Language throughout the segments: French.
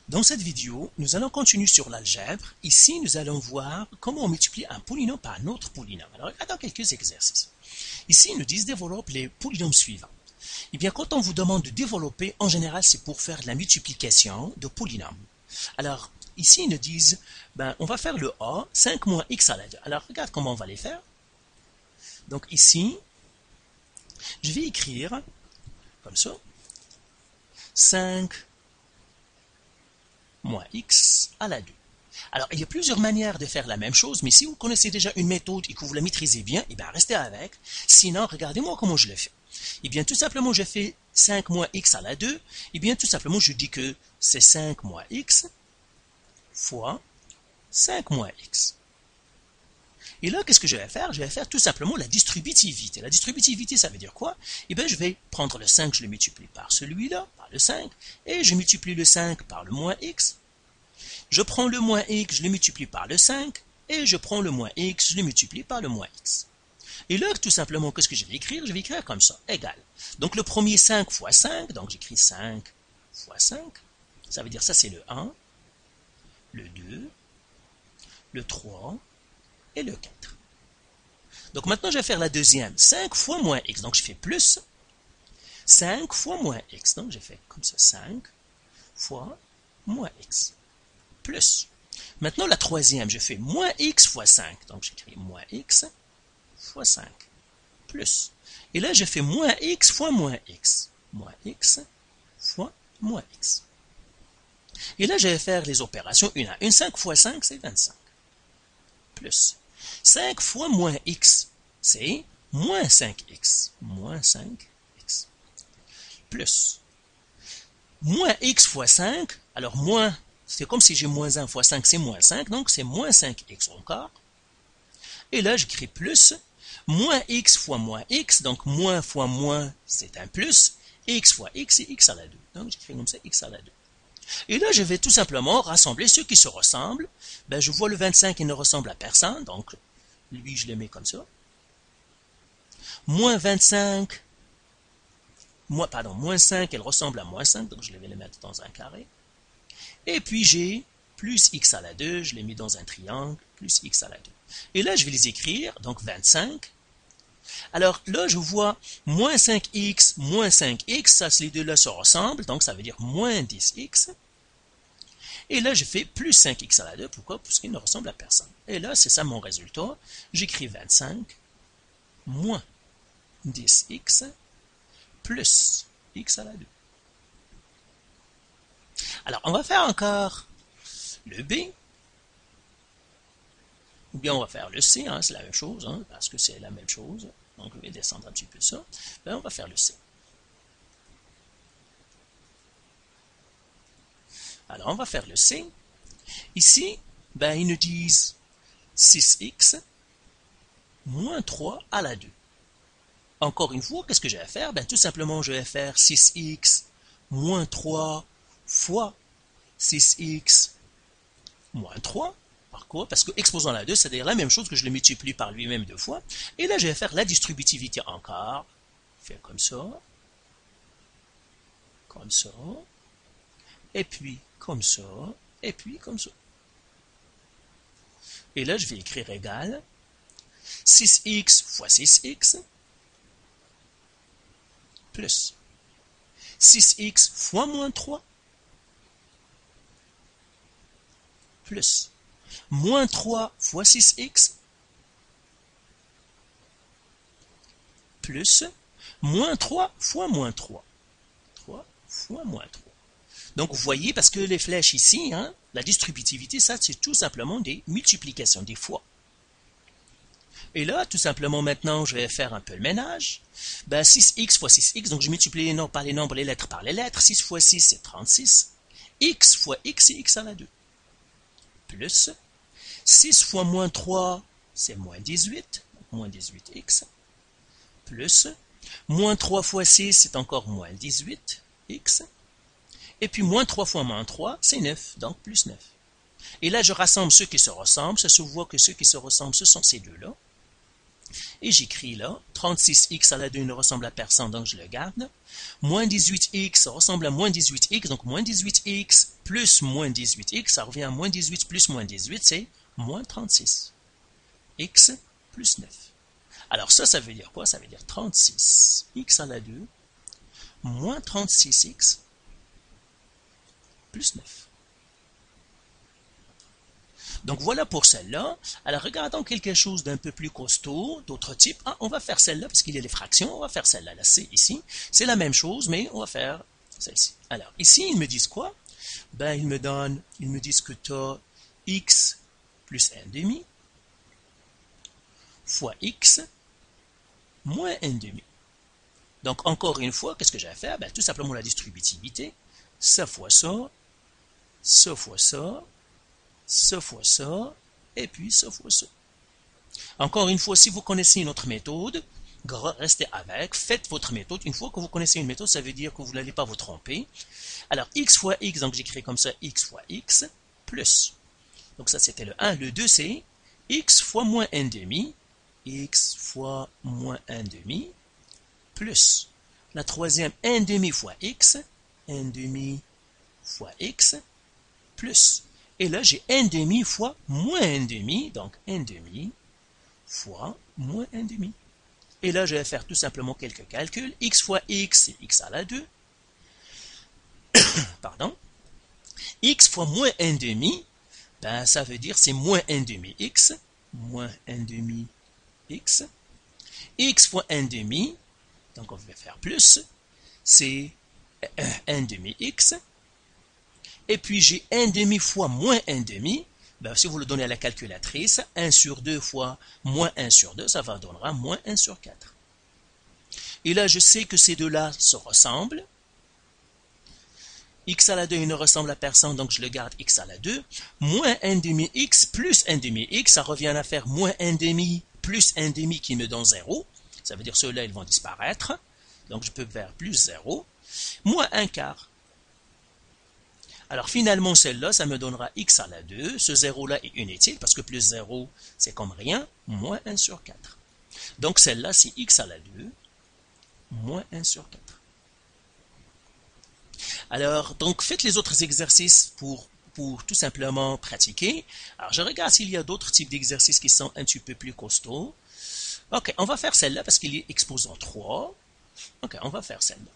Dans cette vidéo, nous allons continuer sur l'algèbre. Ici, nous allons voir comment on multiplie un polynôme par un autre polynôme. Alors, regardons quelques exercices. Ici, ils nous disent développe les polynômes suivants. Eh bien, quand on vous demande de développer, en général, c'est pour faire de la multiplication de polynômes. Alors, ici, ils nous disent, on va faire le A, 5 moins x à la 2. Alors, regarde comment on va les faire. Donc, ici, je vais écrire comme ça, 5 moins x à la 2. Alors, il y a plusieurs manières de faire la même chose, mais si vous connaissez déjà une méthode et que vous la maîtrisez bien, eh bien, restez avec. Sinon, regardez-moi comment je le fais. Eh bien, tout simplement, je fais 5 moins x à la 2. Eh bien, tout simplement, je dis que c'est 5 moins x fois 5 moins x. Et là, qu'est-ce que je vais faire? Je vais faire tout simplement la distributivité. La distributivité, ça veut dire quoi? Eh bien, je vais prendre le 5, je le multiplie par celui-là, par le 5, et je multiplie le 5 par le moins x. Je prends le moins x, je le multiplie par le 5, et je prends le moins x, je le multiplie par le moins x. Et là, tout simplement, qu'est-ce que je vais écrire? Je vais écrire comme ça, égal. Donc, le premier 5 fois 5, donc j'écris 5 fois 5, ça veut dire ça c'est le 1, le 2, le 3 et le 4. Donc maintenant, je vais faire la deuxième, 5 fois moins x, donc je fais plus 5 fois moins x, donc j'ai fait comme ça, 5 fois moins x, plus. Maintenant, la troisième, je fais moins x fois 5, donc j'écris moins x fois 5, plus. Et là, je fais moins x fois moins x fois moins x. Et là, je vais faire les opérations une à une. 5 fois 5, c'est 25. Plus. 5 fois moins x, c'est moins 5x. Moins 5x. Plus. Moins x fois 5, alors moins, c'est comme si j'ai moins 1 fois 5, c'est moins 5, donc c'est moins 5x encore. Et là, j'écris plus. Moins x fois moins x, donc moins fois moins, c'est un plus. X fois x, c'est x à la 2. Donc, j'écris comme ça, x à la 2. Et là, je vais tout simplement rassembler ceux qui se ressemblent. Je vois le 25, il ne ressemble à personne, donc lui, je le mets comme ça. Moins 25, moins 5, elle ressemble à moins 5, donc je vais le mettre dans un carré. Et puis j'ai plus x à la 2, je l'ai mis dans un triangle, plus x à la 2. Et là, je vais les écrire, donc 25. Alors là, je vois moins 5x, ça, les deux-là se ressemblent, donc ça veut dire moins 10x. Et là, je fais plus 5x à la 2, pourquoi? Parce qu'il ne ressemble à personne. Et là, c'est ça mon résultat. J'écris 25 moins 10x plus x à la 2. Alors, on va faire encore le B, ou bien on va faire le C, c'est la même chose, parce que c'est la même chose. Donc, je vais descendre un petit peu ça. On va faire le C. Alors, on va faire le C. Ici, ils nous disent 6x moins 3 à la 2. Encore une fois, qu'est-ce que je vais faire? Tout simplement, je vais faire 6x moins 3 fois 6x moins 3. Pourquoi? Parce que exposant la 2, c'est-à-dire la même chose que je le multiplie par lui-même deux fois. Et là, je vais faire la distributivité encore. Faire comme ça. Comme ça. Et puis, comme ça. Et puis, comme ça. Et là, je vais écrire égal 6x fois 6x plus 6x fois moins 3 plus moins 3 fois 6x plus moins 3 fois moins 3. 3 fois moins 3. Donc, vous voyez, parce que les flèches ici, la distributivité, ça, c'est tout simplement des multiplications, des fois. Et là, tout simplement, maintenant, je vais faire un peu le ménage. 6x fois 6x, donc je multiplie les nombres par les nombres, les lettres par les lettres. 6 fois 6, c'est 36. X fois x, c'est x à la 2. Plus 6 fois moins 3, c'est moins 18. Donc moins 18x. Plus moins 3 fois 6, c'est encore moins 18x. Et puis moins 3 fois moins 3, c'est 9. Donc plus 9. Et là, je rassemble ceux qui se ressemblent. Ça se voit que ceux qui se ressemblent, ce sont ces deux-là. Et j'écris là, 36x à la 2 ne ressemble à personne, donc je le garde. Moins 18x ressemble à moins 18x, donc moins 18x plus moins 18x, ça revient à moins 18 plus moins 18, c'est moins 36. X plus 9. Alors ça veut dire quoi? Ça veut dire 36 x à la 2 moins 36x plus 9. Donc voilà pour celle-là. Alors regardons quelque chose d'un peu plus costaud, d'autre type. Ah, on va faire celle-là parce qu'il y a les fractions. On va faire celle-là, la C ici. C'est la même chose, mais on va faire celle-ci. Alors ici, ils me disent quoi? Ben, ils me disent que tu as x plus 1 demi fois x moins 1 demi. Donc encore une fois, qu'est-ce que j'ai à faire? Ben, tout simplement la distributivité. Ça fois ça, ça fois ça, ça fois ça, et puis ça fois ça. Encore une fois, si vous connaissez une autre méthode, restez avec, faites votre méthode. Une fois que vous connaissez une méthode, ça veut dire que vous n'allez pas vous tromper. Alors, x fois x, donc j'écris comme ça, x fois x, plus. Donc ça, c'était le 1. Le 2, c'est x fois moins 1 demi, x fois moins 1 demi, plus. La troisième, 1 demi fois x, 1 demi fois x, plus. Et là, j'ai 1 demi fois moins 1 demi, donc 1 demi fois moins 1 demi. Et là, je vais faire tout simplement quelques calculs. X fois x, c'est x à la 2. Pardon. X fois moins 1 demi, ben, ça veut dire c'est moins 1 demi x, moins 1 demi x. X fois 1 demi, donc on va faire plus, c'est 1 demi x. Et puis j'ai 1 demi fois moins 1 demi. Ben, si vous le donnez à la calculatrice, 1 sur 2 fois moins 1 sur 2, ça va donnera moins 1 sur 4. Et là, je sais que ces deux-là se ressemblent. X à la 2, il ne ressemble à personne, donc je le garde x à la 2. Moins 1 demi x plus 1 demi x, ça revient à faire moins 1 demi plus 1 demi qui me donne 0. Ça veut dire ceux-là, ils vont disparaître. Donc je peux faire plus 0. Moins 1 quart. Alors finalement, celle-là, ça me donnera x à la 2. Ce 0-là est inutile parce que plus 0, c'est comme rien. Moins 1 sur 4. Donc celle-là, c'est x à la 2, moins 1 sur 4. Alors, donc faites les autres exercices pour tout simplement pratiquer. Alors, je regarde s'il y a d'autres types d'exercices qui sont un petit peu plus costauds. Ok, on va faire celle-là parce qu'il est exposant 3. Ok, on va faire celle-là.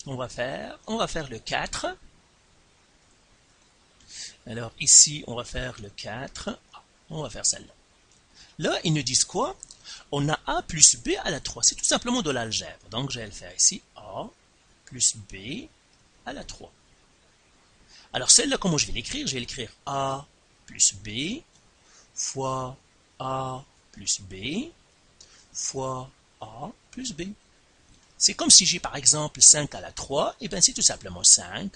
On va faire le 4. Alors ici, on va faire le 4. On va faire celle-là. Là, ils nous disent quoi? On a A plus B à la 3. C'est tout simplement de l'algèbre. Donc, je vais le faire ici. A plus B à la 3. Alors, celle-là, comment je vais l'écrire? Je vais l'écrire A plus B fois A plus B fois A plus B. C'est comme si j'ai par exemple 5 à la 3. Et bien, c'est tout simplement 5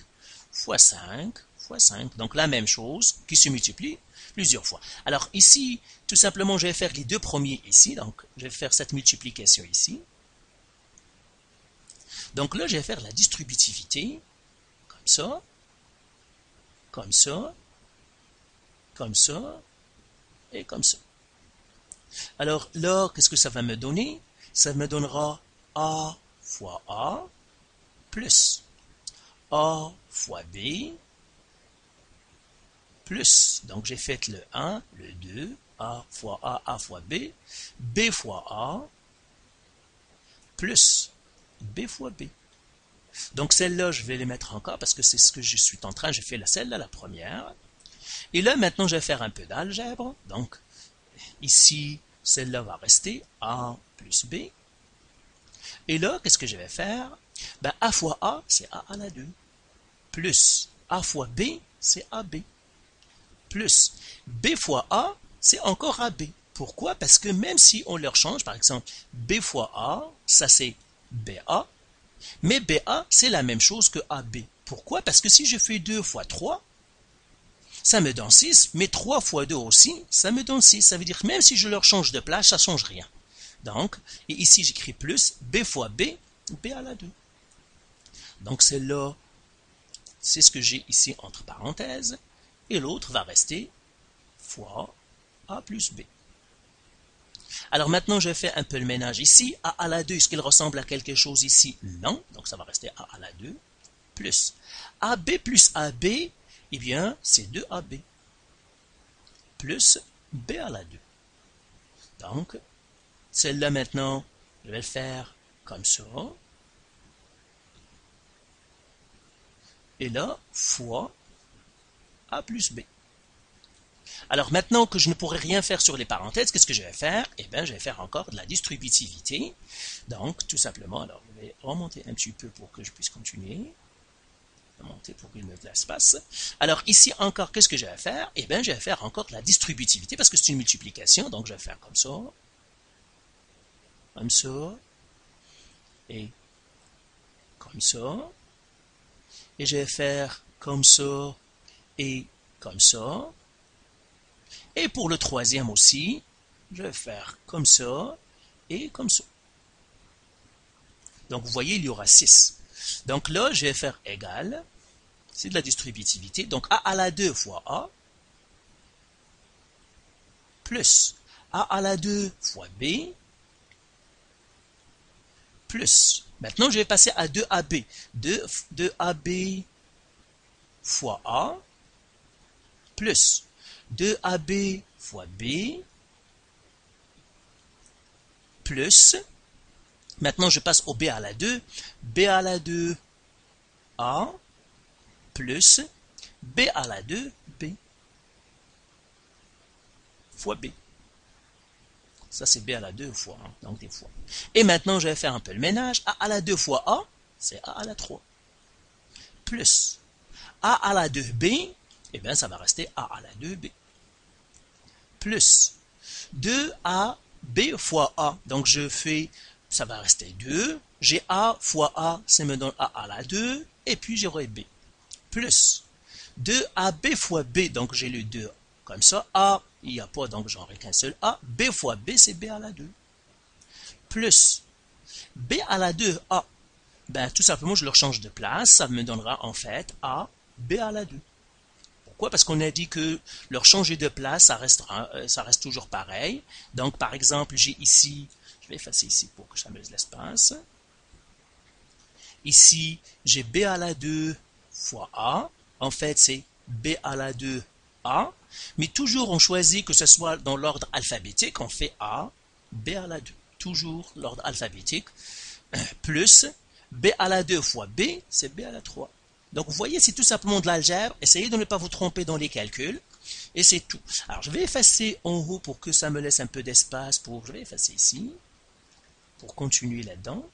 fois 5 fois 5. Donc, la même chose qui se multiplie plusieurs fois. Alors, ici, tout simplement, je vais faire les deux premiers ici. Donc, je vais faire cette multiplication ici. Donc là, je vais faire la distributivité. Comme ça. Comme ça. Comme ça. Et comme ça. Alors là, qu'est-ce que ça va me donner? Ça me donnera A fois A plus A fois B plus, donc j'ai fait le 1, le 2, A fois A fois B, B fois A, plus B fois B. Donc celle-là, je vais les mettre encore parce que c'est ce que je suis en train, j'ai fait celle-là, la première. Et là, maintenant, je vais faire un peu d'algèbre. Donc, ici, celle-là va rester A plus B. Et là, qu'est-ce que je vais faire? Ben, A fois A, c'est A à la 2. Plus A fois B, c'est AB. Plus B fois A, c'est encore AB. Pourquoi? Parce que même si on leur change, par exemple, B fois A, ça c'est BA, mais BA, c'est la même chose que AB. Pourquoi? Parce que si je fais 2 fois 3, ça me donne 6, mais 3 fois 2 aussi, ça me donne 6. Ça veut dire que même si je leur change de place, ça ne change rien. Donc, et ici j'écris plus, B fois B, B à la 2. Donc celle-là, c'est ce que j'ai ici entre parenthèses. Et l'autre va rester fois A plus B. Alors maintenant, je fais un peu le ménage ici. A à la 2, est-ce qu'il ressemble à quelque chose ici? Non. Donc ça va rester A à la 2 plus AB plus AB. Eh bien, c'est 2AB plus B à la 2. Donc, celle-là maintenant, je vais le faire comme ça. Et là, fois A plus B. Alors maintenant que je ne pourrai rien faire sur les parenthèses, qu'est-ce que je vais faire? Eh bien, je vais faire encore de la distributivité. Donc, tout simplement, alors je vais remonter un petit peu pour que je puisse continuer. Remonter pour qu'il me laisse passe. Alors ici encore, qu'est-ce que je vais faire? Eh bien, je vais faire encore de la distributivité parce que c'est une multiplication. Donc, je vais faire comme ça, et comme ça. Et je vais faire comme ça et comme ça. Et pour le troisième aussi, je vais faire comme ça et comme ça. Donc vous voyez, il y aura 6. Donc là, je vais faire égal. C'est de la distributivité. Donc A à la 2 fois A plus A à la 2 fois B plus. Maintenant, je vais passer à 2AB. 2AB fois A plus 2AB fois B plus. Maintenant, je passe au B à la 2. B à la 2 A plus B à la 2 B fois B. Ça, c'est B à la 2 fois, hein, donc des fois. Et maintenant, je vais faire un peu le ménage. A à la 2 fois A, c'est A à la 3. Plus A à la 2 B, eh bien, ça va rester A à la 2 B. Plus 2AB fois A, donc je fais, ça va rester 2. J'ai A fois A, ça me donne A à la 2, et puis j'aurai B. Plus 2AB fois B, donc j'ai le 2 comme ça. A, il n'y a pas, donc j'en ai qu'un seul A. B fois B, c'est B à la 2. Plus B à la 2 A. Ben, tout simplement, je leur change de place. Ça me donnera en fait A, B à la 2. Pourquoi? Parce qu'on a dit que leur changer de place, ça reste toujours pareil. Donc, par exemple, j'ai ici, je vais effacer ici pour que ça me laisse l'espace. Ici, j'ai B à la 2 fois A. En fait, c'est B à la 2 A. Mais toujours, on choisit que ce soit dans l'ordre alphabétique. On fait A, B à la 2. Toujours l'ordre alphabétique. Plus B à la 2 fois B, c'est B à la 3. Donc, vous voyez, c'est tout simplement de l'algèbre. Essayez de ne pas vous tromper dans les calculs. Et c'est tout. Alors, je vais effacer en haut pour que ça me laisse un peu d'espace. Je vais effacer ici pour continuer là-dedans.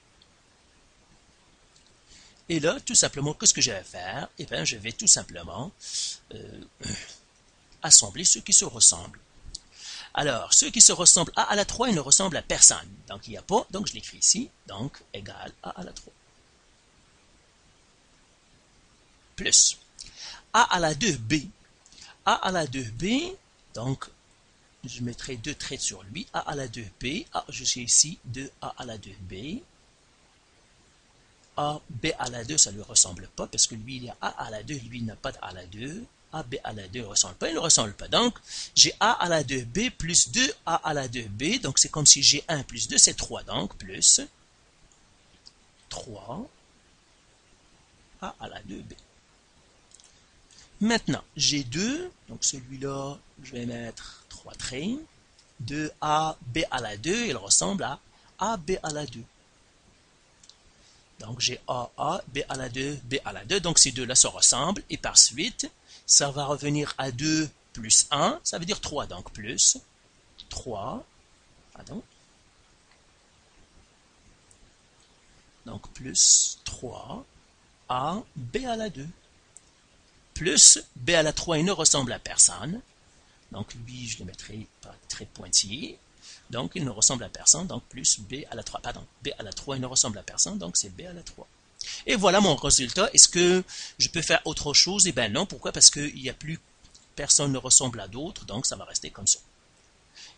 Et là, tout simplement, qu'est-ce que je vais faire? Eh bien, je vais tout simplement assembler ceux qui se ressemblent. Alors, ceux qui se ressemblent A à la 3, ils ne ressemblent à personne. Donc, il n'y a pas, donc je l'écris ici. Donc, égal A à la 3. Plus A à la 2, B. A à la 2, B. Donc, je mettrai deux traits sur lui. A à la 2, B. Ah, je suis ici 2A à la 2, B. A, B à la 2, ça ne lui ressemble pas, parce que lui, il y a A à la 2, lui, il n'a pas de A à la 2. A, B à la 2 ne ressemble pas, il ne ressemble pas. Donc, j'ai A à la 2, B plus 2A à la 2, B. Donc, c'est comme si j'ai 1 plus 2, c'est 3. Donc, plus 3 A à la 2, B. Maintenant, j'ai 2. Donc, celui-là, je vais mettre 3 traits. 2A, B à la 2, il ressemble à A, B à la 2. Donc, j'ai A, B à la 2, B à la 2. Donc, ces deux-là se ressemblent. Et par suite, ça va revenir à 2 plus 1. Ça veut dire 3. Donc, plus 3. Pardon. Donc, plus 3. A, B à la 2. Plus B à la 3, il ne ressemble à personne. Donc, lui, je le mettrai par très pointillé. Donc, il ne ressemble à personne. Donc, plus B à la 3. Pardon, B à la 3, il ne ressemble à personne. Donc, c'est B à la 3. Et voilà mon résultat. Est-ce que je peux faire autre chose? Eh bien non. Pourquoi? Parce qu'il n'y a plus personne ne ressemble à d'autres. Donc, ça va rester comme ça.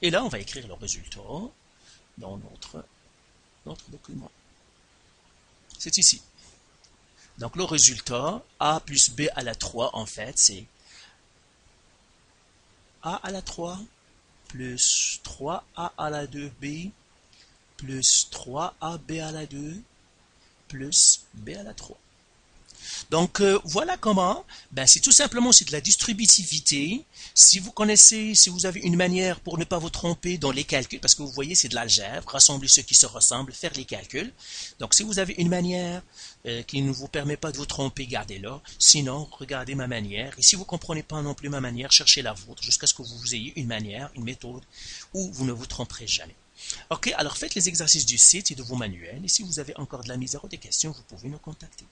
Et là, on va écrire le résultat dans notre document. C'est ici. Donc, le résultat, A plus B à la 3, en fait, c'est A à la 3 plus 3A à la 2B plus 3AB à la 2 plus B à la 3. Donc voilà comment, ben, c'est tout simplement c'est de la distributivité. Si vous connaissez, si vous avez une manière pour ne pas vous tromper dans les calculs, parce que vous voyez c'est de l'algèbre, rassembler ceux qui se ressemblent, faire les calculs. Donc si vous avez une manière qui ne vous permet pas de vous tromper, gardez-la. Sinon, regardez ma manière. Et si vous ne comprenez pas non plus ma manière, cherchez la vôtre jusqu'à ce que vous ayez une manière, une méthode où vous ne vous tromperez jamais. Ok, alors faites les exercices du site et de vos manuels. Et si vous avez encore de la misère ou des questions, vous pouvez nous contacter.